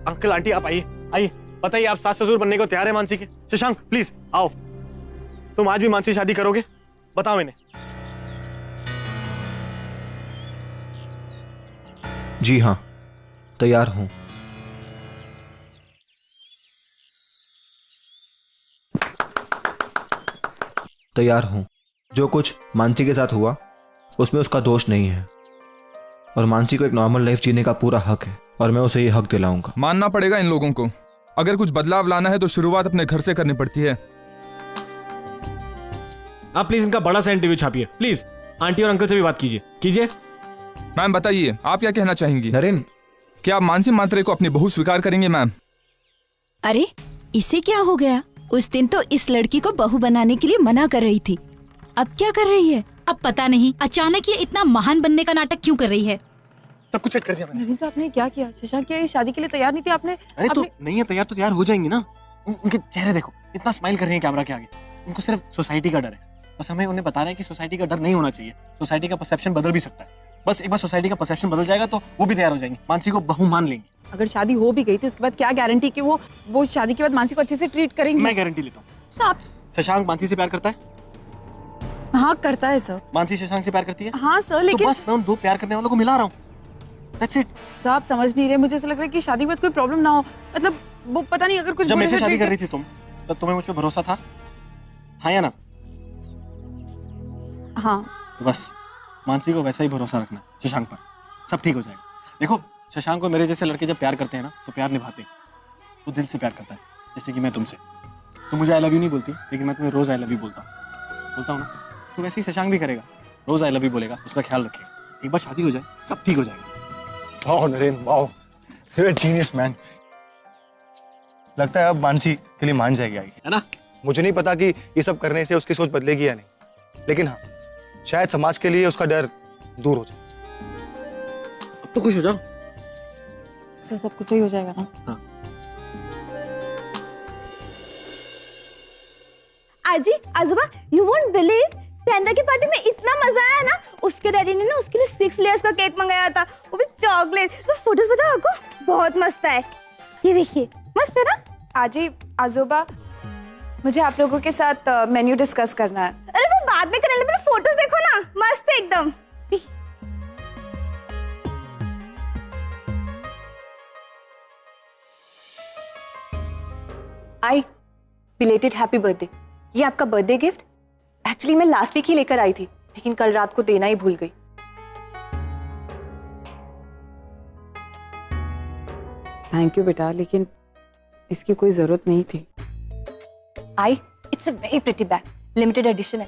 Uncle aunty आप आइए आइए, बताइए आप सास ससुर बनने को तैयार है मानसी के? शशांक प्लीज आओ, तुम आज भी मानसी से शादी करोगे? बताओ इन्हें। जी हाँ, तैयार हूं। तैयार हूं। जो कुछ मानसी के साथ हुआ उसमें उसका दोष नहीं है और मानसी को एक नॉर्मल लाइफ जीने का पूरा हक है और मैं उसे ये हक दिलाऊंगा। मानना पड़ेगा इन लोगों को। अगर कुछ बदलाव लाना है तो शुरुआत अपने घर से करनी पड़ती है। आप प्लीज इनका बड़ा सा इंटरव्यू छापिए प्लीज। आंटी और अंकल से भी बात कीजिए। मैम बताइए, आप क्या कहना चाहेंगी? नरेन, क्या आप मानसी मात्रे को अपनी बहू स्वीकार करेंगे? मैम अरे इसे क्या हो गया? उस दिन तो इस लड़की को बहू बनाने के लिए मना कर रही थी, अब क्या कर रही है? अब पता नहीं अचानक ये इतना महान बनने का नाटक क्यों कर रही है। सब कुछ सेट कर दिया मैंने। नवीन साहब ने क्या किया? शशांक क्या शादी के लिए तैयार नहीं थे? आपने अरे तो नहीं है तैयार तो तैयार हो जाएंगी ना। उनके चेहरे देखो, इतना स्माइल कर रही हैं कैमरा के आगे। उनको सिर्फ सोसाइटी का डर है। बस हमें उन्हें बताना है कि सोसाइटी का डर नहीं होना चाहिए। सोसाइटी का परसेप्शन बदल भी सकता है। बस एक बार सोसाइटी का परसेप्शन बदल जाएगा तो वो भी तैयार हो जाएंगी, मानसी को बहू मान लेंगी। अगर शादी हो भी गई थी उसके बाद क्या गारंटी कि वो शादी के बाद मानसी को अच्छे से ट्रीट करेंगे? मैं गारंटी लेता हूँ। साहब, शशांक मानसी से प्यार करता है? हाँ करता है सर। मानसी शशांक से प्यार करती है? हाँ सर, लेकिन तो बस मैं उन दो प्यार करने वालों को मिला रहा हूँ। That's it। साहब समझ नहीं रहे, मुझे ऐसा लग रहा है कि शादी के बाद कोई प्रॉब्लम ना हो। मतलब वो पता नहीं, अगर कुछ जब बुरे मेरे से से शादी treat कर रही थी तुम, तब तुम्हें मुझ पे भरोसा था? हाँ या ना? हाँ तो बस मानसी को वैसा ही भरोसा रखना शशांक पर, सब ठीक हो जाएगा। देखो शशांक को मेरे जैसे लड़के जब प्यार करते हैं ना तो प्यार निभाते हैं। वो दिल से प्यार करता है, जैसे कि मैं तुमसे। तुम मुझे आई लव यू नहीं बोलती, लेकिन मैं तुम्हें रोज आई लव यू बोलता हूँ ना। तो वैसे ही शशांक भी करेगा, रोज आई लव यू बोलेगा, उसका ख्याल रखेगा। एक बार शादी हो जाए सब ठीक हो जाएगा। वाह नरेन, वाह, यू आर जीनियस मैन। लगता है अब मानसी के लिए मान जाएगी, है ना? मुझे नहीं पता कि ये सब करने से उसकी सोच बदलेगी या नहीं, लेकिन हाँ शायद समाज के लिए उसका डर दूर हो जाए। अब तो खुश हो जाओ। सर सब कुछ सही हो जाएगा ना? हाँ। आजी आजूबा, यू वोंट बिलीव, सेंधा की पार्टी में इतना मजा आया ना। उसके डैडी ने ना उसके लिए 6 लेयर्स का केक मंगाया था, वो भी चॉकलेट। तो फोटोज बताओ आपको, बहुत मस्त है। ये देखिए, मस्त है ना? आजी आजोबा, मुझे आप लोगों के साथ मेन्यू डिस्कस करना है। अरे वो बाद में करेंगे, पहले फोटोज देखो ना, मस्त है एकदम। आई बिलेटेड हैप्पी बर्थडे। ये आपका बर्थडे गिफ्ट एक्चुअली मैं लास्ट वीक ही लेकर आई थी, लेकिन कल रात को देना ही भूल गई। थैंक यू बेटा, लेकिन इसकी कोई जरूरत नहीं थी। I it's a very pretty bag, limited edition है।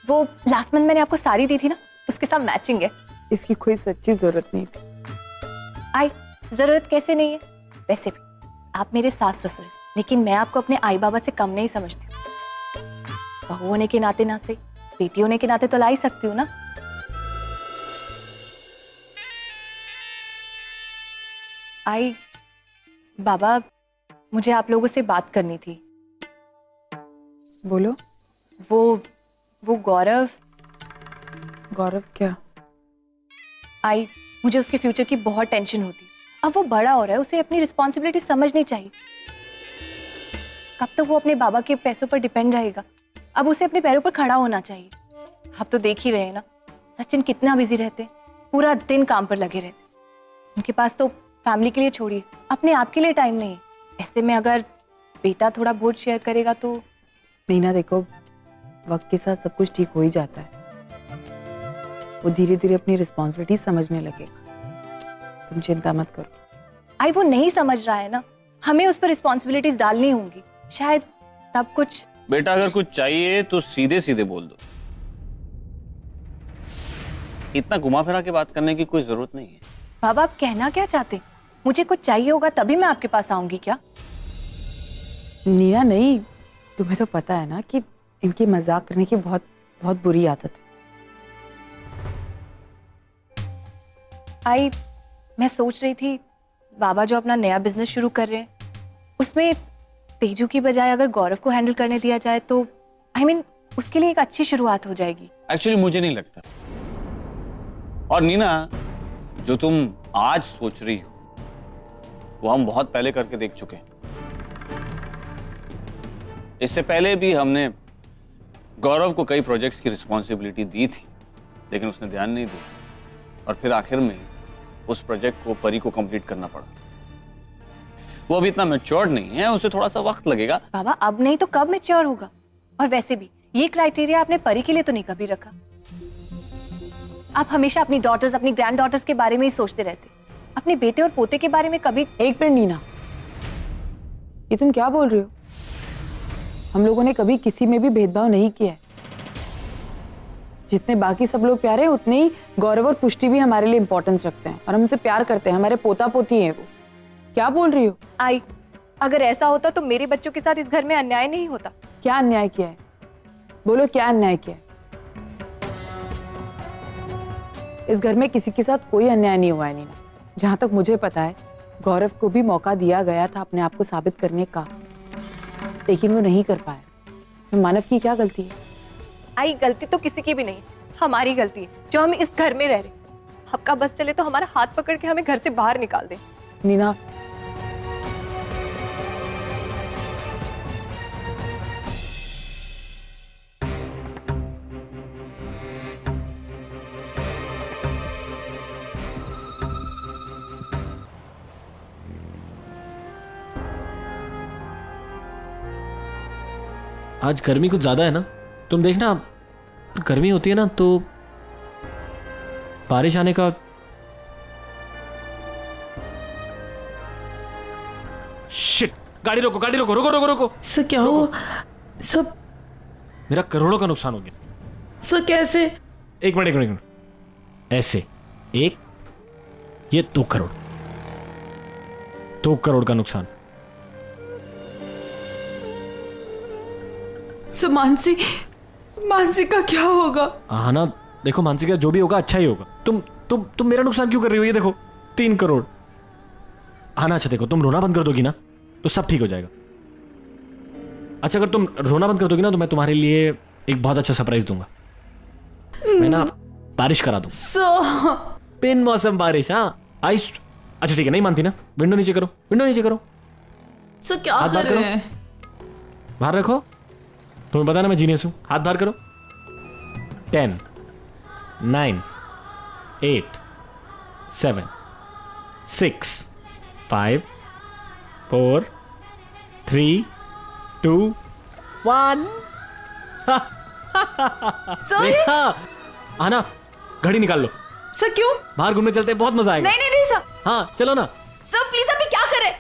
वो लास्ट मंथ मैंने आपको साड़ी दी थी ना, उसके साथ मैचिंग है। इसकी कोई सच्ची जरूरत नहीं थी। आई जरूरत कैसे नहीं है? वैसे भी आप मेरे सास ससुर हैं, लेकिन मैं आपको अपने आई बाबा से कम नहीं समझती। बहू होने के नाते ना से बेटी होने के नाते तो ला ही सकती हूँ ना। आई बाबा, मुझे आप लोगों से बात करनी थी। बोलो। वो गौरव। गौरव क्या? आई मुझे उसके फ्यूचर की बहुत टेंशन होती। अब वो बड़ा हो रहा है, उसे अपनी रिस्पॉन्सिबिलिटी समझनी चाहिए। कब तक वो अपने बाबा के पैसों पर डिपेंड रहेगा? अब उसे अपने पैरों पर खड़ा होना चाहिए। आप तो देख ही रहे हैं ना, सचिन कितना बिजी रहते हैं, पूरा दिन काम पर लगे रहते। उनके पास तो फैमिली के लिए छोड़िए, अपने आप के लिए टाइम नहीं है। ऐसे में अगर बेटा थोड़ा बोझ शेयर करेगा तो। नीना देखो, वक्त के साथ सब कुछ ठीक हो ही जाता है। वो धीरे धीरे अपनी रिस्पॉन्सिबिलिटी समझने लगेगा, तुम चिंता मत करो। आई वो नहीं समझ रहा है ना, हमें उस पर रिस्पॉन्सिबिलिटीज डालनी होंगी, शायद तब कुछ। बेटा अगर कुछ चाहिए तो सीधे सीधे बोल दो, इतना घुमा फिरा के बात करने की कोई जरूरत नहीं है। बाबा आप कहना क्या चाहते? मुझे कुछ चाहिए होगा तभी मैं आपके पास आऊंगी क्या? नीना नहीं, तुम्हें तो पता है ना कि इनकी मजाक करने की बहुत बहुत बुरी आदत है। आई मैं सोच रही थी, बाबा जो अपना नया बिजनेस शुरू कर रहे हैं उसमें तेजू की बजाय अगर गौरव को हैंडल करने दिया जाए तो I mean, उसके लिए एक अच्छी शुरुआत हो जाएगी। एक्चुअली मुझे नहीं लगता। और नीना, जो तुम आज सोच रही हो वो हम बहुत पहले करके देख चुके हैं। इससे पहले भी हमने गौरव को कई प्रोजेक्ट्स की रिस्पॉन्सिबिलिटी दी थी, लेकिन उसने ध्यान नहीं दिया और फिर आखिर में उस प्रोजेक्ट को परी को कंप्लीट करना पड़ा। वो अभी इतना मैच्योर नहीं है, उसे थोड़ा सा वक्त लगेगा। बाबा अब नहीं तो कब मैच्योर होगा? और वैसे भी ये क्राइटेरिया आपने परी के लिए तो नहीं कभी रखा। आप हमेशा अपनी डॉटर्स, अपनी ग्रैंड डॉटर्स के बारे में ही सोचते रहते, अपने बेटे और पोते के बारे में कभी। एक मिनट नीना, ये तुम क्या बोल रहे हो? हम लोगों ने कभी किसी में भी भेदभाव नहीं किया है। जितने बाकी सब लोग प्यारे हैं उतने ही गौरव और पुष्टि भी हमारे लिए इंपॉर्टेंस रखते हैं और हमसे प्यार करते हैं। हमारे पोता पोती हैं वो। क्या बोल रही हो? आई, अगर ऐसा होता तो मेरे बच्चों के साथ इस घर में अन्याय नहीं होता। क्या अन्याय किया है? बोलो क्या अन्याय किया है? इस घर में किसी के साथ कोई अन्याय नहीं हुआ है नीना। जहां तक मुझे पता है गौरव को भी मौका दिया गया था अपने आप को साबित करने का, लेकिन वो नहीं कर पाया। तो मानव की क्या गलती है? आई, गलती तो किसी की भी नहीं, हमारी गलती है जो हम इस घर में रह रहे। आपका बस चले तो हमारा हाथ पकड़ के हमें घर से बाहर निकाल दे। नीना, आज गर्मी कुछ ज्यादा है ना? तुम देखना, गर्मी होती है ना तो बारिश आने का। शिट! गाड़ी रोको, गाड़ी रोको, रोको रोको रोको। सर क्या हुआ? सब मेरा करोड़ों का नुकसान हो गया। सर कैसे? एक मिनट एक मिनट एक मिनट। ऐसे एक, ये 2 करोड़, 2 करोड़ का नुकसान। सर मानसी, मानसी का क्या होगा? हाँ ना, देखो मानसी का जो भी होगा अच्छा ही होगा। तुम मेरा नुकसान क्यों कर रही हो? ये देखो 3 करोड़। हाँ ना, अच्छा देखो, तुम रोना बंद कर दोगी ना तो सब ठीक हो जाएगा। अच्छा अगर तुम रोना बंद कर दोगी ना तो मैं तुम्हारे लिए एक बहुत अच्छा सरप्राइज दूंगा। मैं ना बारिश करा दूं। बिन मौसम बारिश। हाँ आइस। अच्छा ठीक है, नहीं मानती ना? विंडो नीचे करो, विंडो नीचे करो। सर क्या कर रहे हैं? बाहर रखो। तुम्हें पता ना मैं जीनियस हूं। हाथ बाहर करो। 10 9 8 7 6 5 4 3 2 1। देखा? आना, घड़ी निकाल लो। सर क्यों? बाहर घूमने चलते हैं, बहुत मजा आएगा। नहीं नहीं नहीं सर। हाँ चलो ना। सर प्लीज, अभी क्या करें?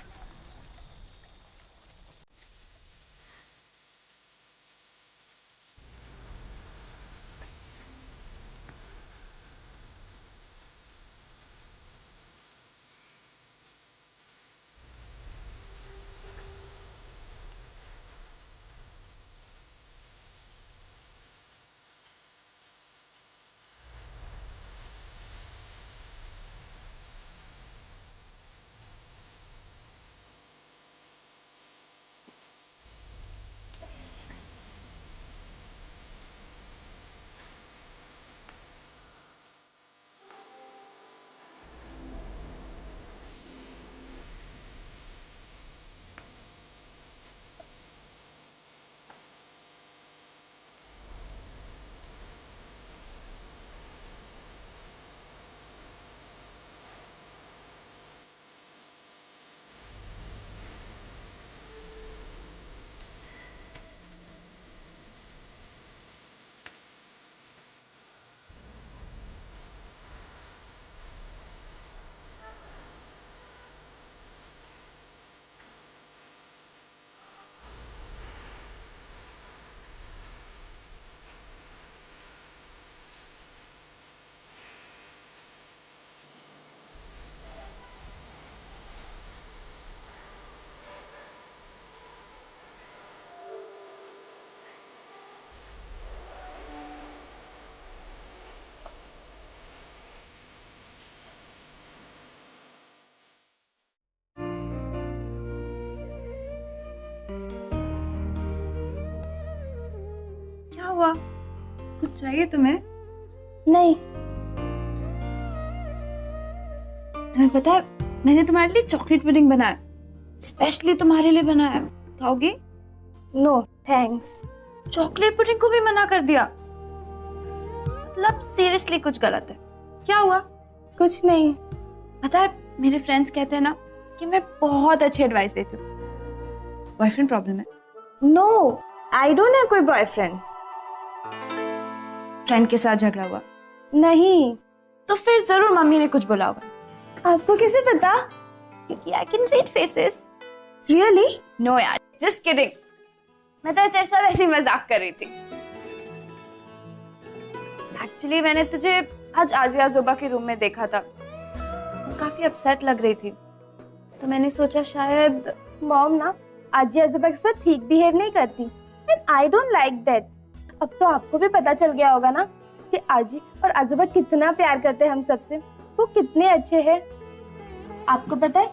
क्या हुआ? कुछ चाहिए तुम्हें? नहीं, तुम्हें पता है मैंने तुम्हारे लिए चॉकलेट पुडिंग बनाया, स्पेशली तुम्हारे लिए बनाया। खाओगी? No thanks. चॉकलेट पुडिंग को भी मना कर दिया? मतलब सीरियसली कुछ गलत है। क्या हुआ? कुछ नहीं। पता है मेरे फ्रेंड्स कहते हैं ना कि मैं बहुत अच्छी एडवाइस देती हूँ। बॉयफ्रेंड प्रॉब्लम है? नो, आई डोंट हैव कोई बॉयफ्रेंड। फ्रेंड के साथ झगड़ा हुआ? नहीं। तो फिर जरूर मम्मी ने कुछ बोला होगा। आपको कैसे पता? क्योंकि I can read faces. Really? No यार, जस्ट किडिंग। मैं तो तेरे साथ ऐसी मजाक कर रही थी। एक्चुअली मैंने तुझे आज आजिया जोबा के रूम में देखा था, वो काफी अपसेट लग रही थी, तो मैंने सोचा शायद मॉम ना आजिया जोबा के साथ ठीक बिहेव नहीं करती, and I don't like that. अब तो आपको भी पता चल गया होगा ना कि आजी और आजोबा कितना प्यार करते हैं हम सबसे, वो कितने अच्छे हैं। आपको पता है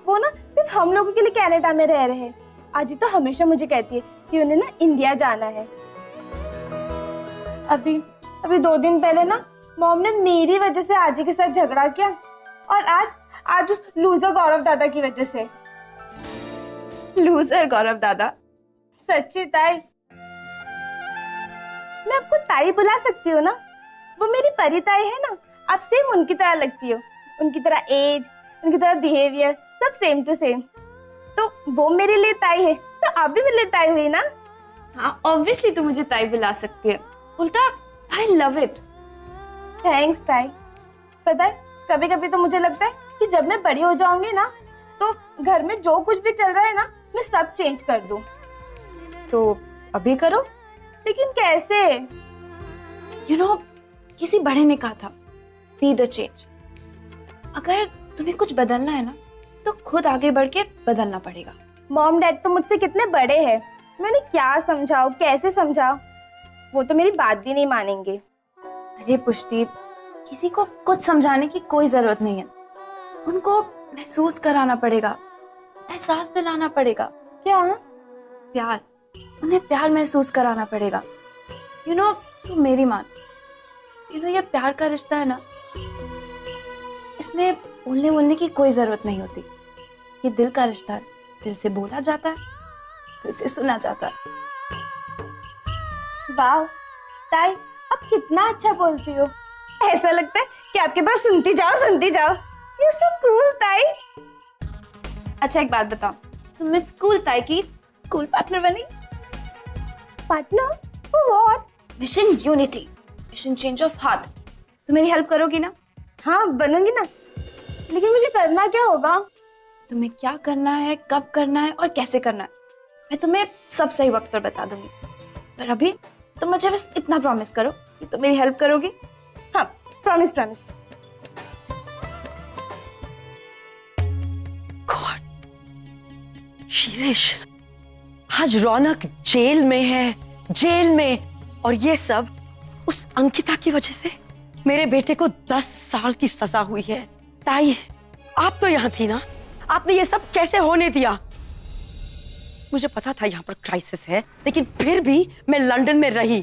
वो ना सिर्फ हम लोगों के लिए कनाडा में रह रहे हैं। आजी तो हमेशा मुझे कहती है कि उन्हें ना इंडिया जाना है। अभी 2 दिन पहले ना मॉम ने मेरी वजह से आजी के साथ झगड़ा किया, और आज उस लूजर गौरव दादा की वजह से। लूजर गौरव दादा? सच्ची ताई, मैं आपको ताई बुला सकती हूँ ना? वो मेरी परी ताई है ना, आप सेम उनकी तरह लगती हो। उनकी तरह एज, उनकी तरह बिहेवियर, सब सेम टू सेम। तो वो मेरे लिए ताई है, तो आप भी मेरे लिए ताई हुई ना? हाँ, ऑब्वियसली तू मुझे ताई बुला सकती है। उल्टा आई लव इट। थैंक्स ताई। पता है कभी कभी तो मुझे लगता है कि जब मैं बड़ी हो जाऊंगी ना, तो घर में जो कुछ भी चल रहा है ना, मैं सब चेंज कर दूं। तो अभी करो। लेकिन कैसे? यू नो, किसी बड़े ने कहा था बी द चेंज। अगर तुम्हें कुछ बदलना है ना, तो खुद आगे बढ़ के बदलना पड़ेगा। मॉम डैड तो मुझसे कितने बड़े हैं, मैंने क्या समझाऊं, कैसे समझाऊं? वो तो मेरी बात भी नहीं मानेंगे। अरे पुष्टि, किसी को कुछ समझाने की कोई जरूरत नहीं है। उनको महसूस कराना पड़ेगा, एहसास दिलाना पड़ेगा। क्या? प्यार। उन्हें प्यार महसूस कराना पड़ेगा। यू नो, तू मेरी मान। यू नो, ये प्यार का रिश्ता है ना, इसमें बोलने की कोई जरूरत नहीं होती। ये दिल का रिश्ता है, दिल से बोला जाता है, दिल से सुना जाता है। वाह ताई, आप कितना अच्छा बोलती हो। ऐसा लगता है कि आपके पास सुनती जाओ। ये सो कूल ताई। अच्छा एक बात बताओ, तुम मिस कूल ताई की कूल पार्टनर बनी? Partner? What? Mission unity, mission change of heart. तुम मेरी हेल्प करोगी ना? हाँ बनूंगी ना, लेकिन मुझे करना क्या होगा? तुम्हें क्या करना है, कब करना है और कैसे करना है, मैं तुम्हें सब सही वक्त पर बता दूंगी। पर अभी तुम मुझे बस इतना प्रॉमिस करो कि तुम मेरी हेल्प करोगी। हाँ, प्रॉमिस। शिरीष, आज रौनक जेल में है, जेल में, और ये सब उस अंकिता की वजह से। मेरे बेटे को 10 साल की सजा हुई है। ताई, आप तो यहाँ थी ना, आपने ये सब कैसे होने दिया? मुझे पता था यहाँ पर क्राइसिस है, लेकिन फिर भी मैं लंदन में रही,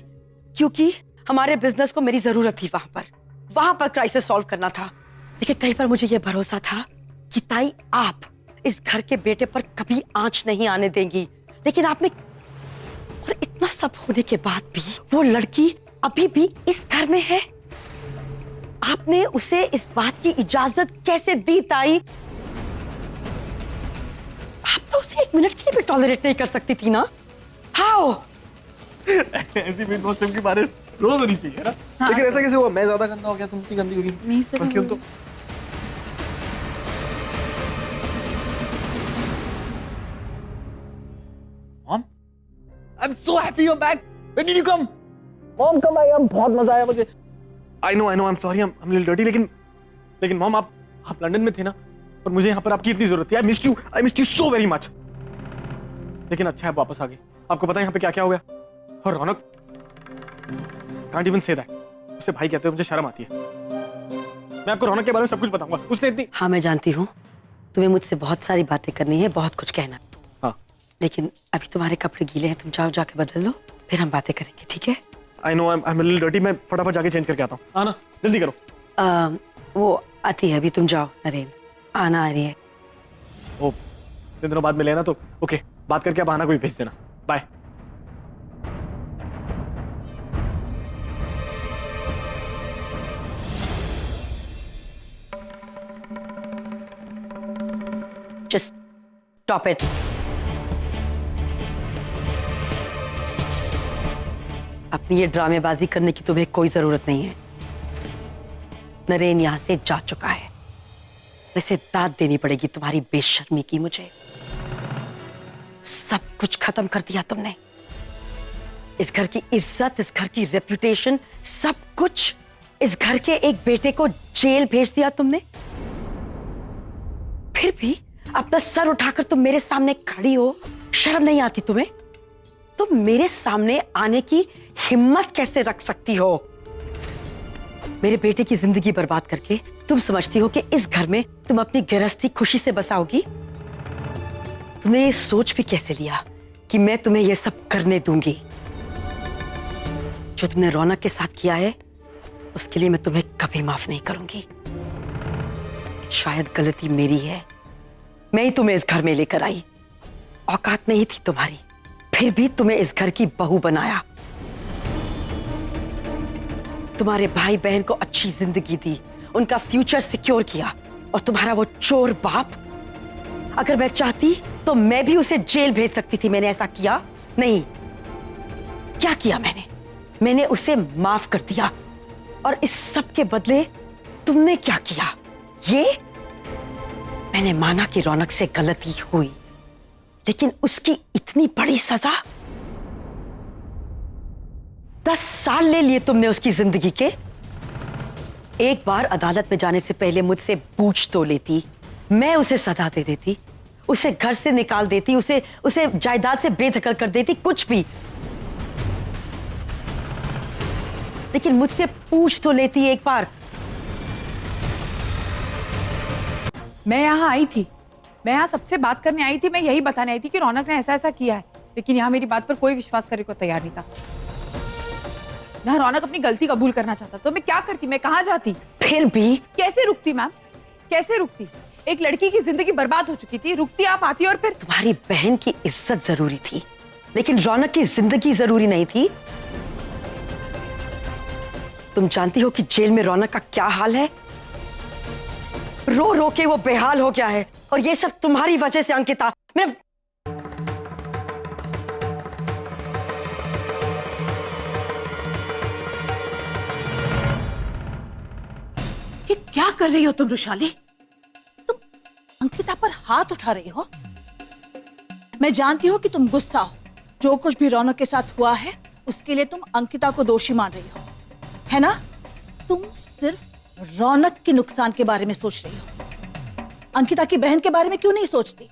क्योंकि हमारे बिजनेस को मेरी जरूरत थी। वहां पर क्राइसिस सॉल्व करना था। लेकिन कहीं पर मुझे ये भरोसा था कि ताई आप इस घर के बेटे पर कभी आंच नहीं आने देंगी। लेकिन आपने, और इतना सब होने के बाद भी वो लड़की अभी भी इस घर में है। आपने उसे इस बात की इजाजत कैसे दी ताई? आप तो उसे 1 मिनट के लिए भी टॉलरेट नहीं कर सकती थी ना? हाउ? ऐसी बेवकूफ की बारिश रोज होनी चाहिए ना। हाँ। लेकिन ऐसा कैसे हुआ? मैं ज्यादा गंदा हो गया, तुम इतनी गंदी होगी नहीं सर। तो mom, I am so happy you are back. When did you come? Mom कब आई? बहुत मजा आया मुझे। I know, I am sorry, I am little dirty, लेकिन मॉम आप लंदन में थे ना, और मुझे यहाँ पर आपकी इतनी जरूरत थी। I missed you so very much. लेकिन अच्छा है आप वापस आ गए। आपको पता है यहाँ पे क्या क्या हो गया? और रौनक कांट इवन से दैट, उसे भाई कहते हो, मुझे शर्म आती है। मैं आपको रौनक के बारे में सब कुछ बताऊंगा। उसने इतनी। हाँ मैं जानती हूँ, तुम्हें मुझसे बहुत सारी बातें करनी है, बहुत कुछ कहना। हाँ, लेकिन अभी तुम्हारे कपड़े गीले हैं, तुम जाओ जाके बदल लो, फिर हम बातें करेंगे, ठीक है? आई know, I am little dirty. मैं फटाफट जाके चेंज करके आता हूँ। हाँ ना, जल्दी करो। वो आती है अभी, तुम जाओ नरेन। आना आ रही है। ओ 3 दिनों बाद मिले ना, तो ओके, बात करके आप आना कोई भेज देना। बाय। Just stop it. अपनी ये ड्रामेबाजी करने की तुम्हें कोई जरूरत नहीं है। नरेन यहां से जा चुका है। वैसे दाद देनी पड़ेगी तुम्हारी बेशर्मी की मुझे। सब कुछ खत्म कर दिया तुमने। इस घर की इज्जत, इस घर की रेपुटेशन, सब कुछ। इस घर के एक बेटे को जेल भेज दिया तुमने। फिर भी अपना सर उठाकर तुम मेरे सामने खड़ी हो, शर्म नहीं आती तुम्हें? तुम मेरे सामने आने की हिम्मत कैसे रख सकती हो? मेरे बेटे की जिंदगी बर्बाद करके तुम समझती हो कि इस घर में तुम अपनी गृहस्थी खुशी से बसाओगी? तुमने ये सोच भी कैसे लिया कि मैं तुम्हें ये सब करने दूंगी? जो तुमने रौनक के साथ किया है उसके लिए मैं तुम्हें कभी माफ नहीं करूंगी। शायद गलती मेरी है, मैं ही तुम्हें इस घर में लेकर आई। औकात नहीं थी तुम्हारी, फिर भी तुम्हें इस घर की बहू बनाया। तुम्हारे भाई बहन को अच्छी जिंदगी दी, उनका फ्यूचर सिक्योर किया, और तुम्हारा वो चोर बाप, अगर मैं चाहती तो मैं भी उसे जेल भेज सकती थी। मैंने ऐसा किया नहीं। क्या किया मैंने उसे माफ कर दिया। और इस सब के बदले तुमने क्या किया? ये मैंने माना कि रौनक से गलती हुई, लेकिन उसकी इतनी बड़ी सजा। 10 साल ले लिए तुमने उसकी जिंदगी के। एक बार अदालत में जाने से पहले मुझसे पूछ तो लेती, मैं उसे सजा दे देती, उसे घर से निकाल देती, उसे जायदाद से बेदखल कर देती, कुछ भी। लेकिन मुझसे पूछ तो लेती एक बार। मैं यहाँ आई थी, मैं यहाँ सबसे बात करने आई थी, मैं यही बताने आई थी कि रौनक ने ऐसा ऐसा किया है, लेकिन यहाँ मेरी बात पर कोई विश्वास करने को तैयार नहीं था। यहाँ रौनक अपनी गलती कबूल करना चाहता तो मैं क्या करती, मैं कहाँ जाती? फिर भी कैसे रुकती मैम, कैसे रुकती? एक लड़की की जिंदगी बर्बाद हो चुकी थी, रुकती आप आती और फिर। तुम्हारी बहन की इज्जत जरूरी थी, लेकिन रौनक की जिंदगी जरूरी नहीं थी। तुम जानती हो कि जेल में रौनक का क्या हाल है? रो रो के वो बेहाल हो गया है, और ये सब तुम्हारी वजह से अंकिता। मैं ये क्या कर रही हो तुम रुशाली? तुम अंकिता पर हाथ उठा रही हो। मैं जानती हूँ कि तुम गुस्सा हो। जो कुछ भी रौनक के साथ हुआ है उसके लिए तुम अंकिता को दोषी मान रही हो, है ना? तुम सिर्फ रौनक के नुकसान के बारे में सोच रही हो, अंकिता की बहन के बारे में क्यों नहीं सोचती?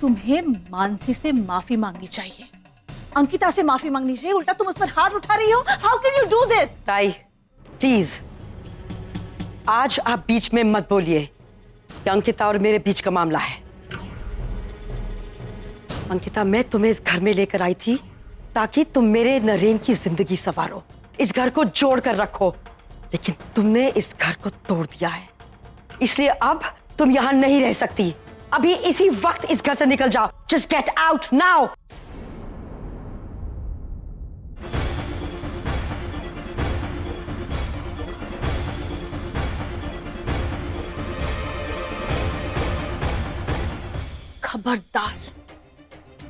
तुम्हें मानसी से माफी मांगनी चाहिए, अंकिता से माफी मांगनी चाहिए, उल्टा तुम उस पर हाथ उठा रही हो। How can you do this? ताई प्लीज, आज आप बीच में मत बोलिए। ये अंकिता और मेरे बीच का मामला है। अंकिता, मैं तुम्हें इस घर में लेकर आई थी ताकि तुम मेरे नरेन की जिंदगी संवारो, इस घर को जोड़ कर रखो, लेकिन तुमने इस घर को तोड़ दिया है। इसलिए अब तुम यहां नहीं रह सकती। अभी इसी वक्त इस घर से निकल जाओ। Just get out now. खबरदार,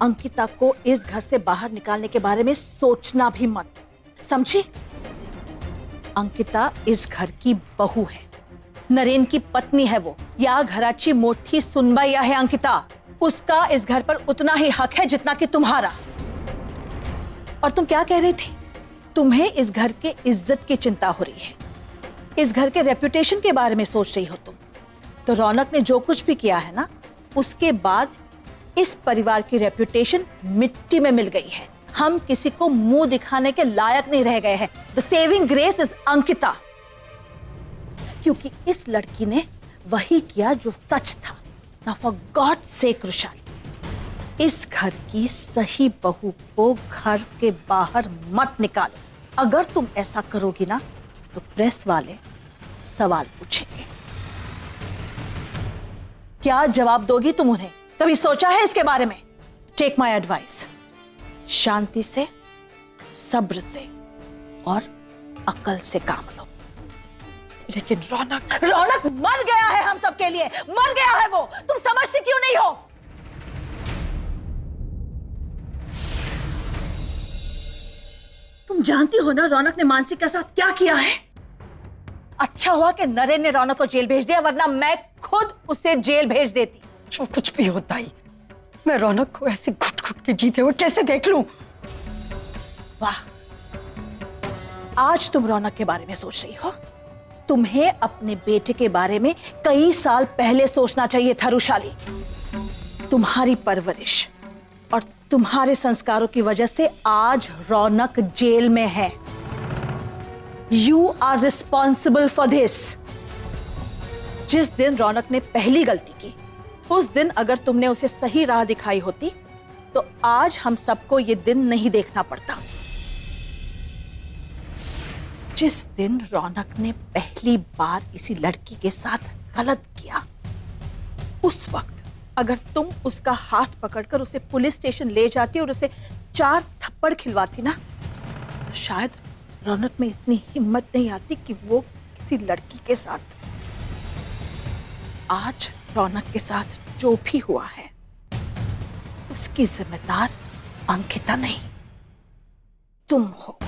अंकिता को इस घर से बाहर निकालने के बारे में सोचना भी मत, समझी? अंकिता इस घर की बहू है, नरेन की पत्नी है वो। या घराची मोठी सुनबाई है अंकिता। उसका इस घर पर उतना ही हक है जितना कि तुम्हारा। और तुम क्या कह रही थी? तुम्हें इस घर के इज्जत की चिंता हो रही है, इस घर के रेपुटेशन के बारे में सोच रही हो तुम। तो रौनक ने जो कुछ भी किया है ना, उसके बाद इस परिवार की रेपुटेशन मिट्टी में मिल गई है। हम किसी को मुंह दिखाने के लायक नहीं रह गए हैं। The saving grace is Ankita, क्योंकि इस लड़की ने वही किया जो सच था। Now for God's sake Rushali, इस घर की सही बहू को घर के बाहर मत निकालो। अगर तुम ऐसा करोगी ना तो प्रेस वाले सवाल पूछेंगे। क्या जवाब दोगी तुम उन्हें? कभी सोचा है इसके बारे में? टेक माई एडवाइस, शांति से, सब्र से और अकल से काम लो। लेकिन रौनक मर गया है हम सबके लिए, मर गया है वो। तुम समझती क्यों नहीं हो? तुम जानती हो ना रौनक ने मानसी के साथ क्या किया है? अच्छा हुआ कि नरेन ने रौनक को जेल भेज दिया, वरना मैं खुद उसे जेल भेज देती। जो कुछ भी होता ही, मैं रौनक को ऐसे घुट घुट के जीते हुए कैसे देख लूं? वाह, आज तुम रौनक के बारे में सोच रही हो। तुम्हें अपने बेटे के बारे में कई साल पहले सोचना चाहिए था रुशाली। तुम्हारी परवरिश और तुम्हारे संस्कारों की वजह से आज रौनक जेल में है। You are responsible for this. जिस दिन रौनक ने पहली गलती की, उस दिन अगर तुमने उसे सही राह दिखाई होती तो आज हम सबको ये दिन नहीं देखना पड़ता। जिस दिन रौनक ने पहली बार किसी लड़की के साथ गलत किया, उस वक्त अगर तुम उसका हाथ पकड़कर उसे पुलिस स्टेशन ले जाती और उसे 4 थप्पड़ खिलवाती ना, तो शायद रौनक में इतनी हिम्मत नहीं आती कि वो किसी लड़की के साथ। आज रौनक के साथ जो भी हुआ है उसकी जिम्मेदार अंकिता नहीं, तुम हो।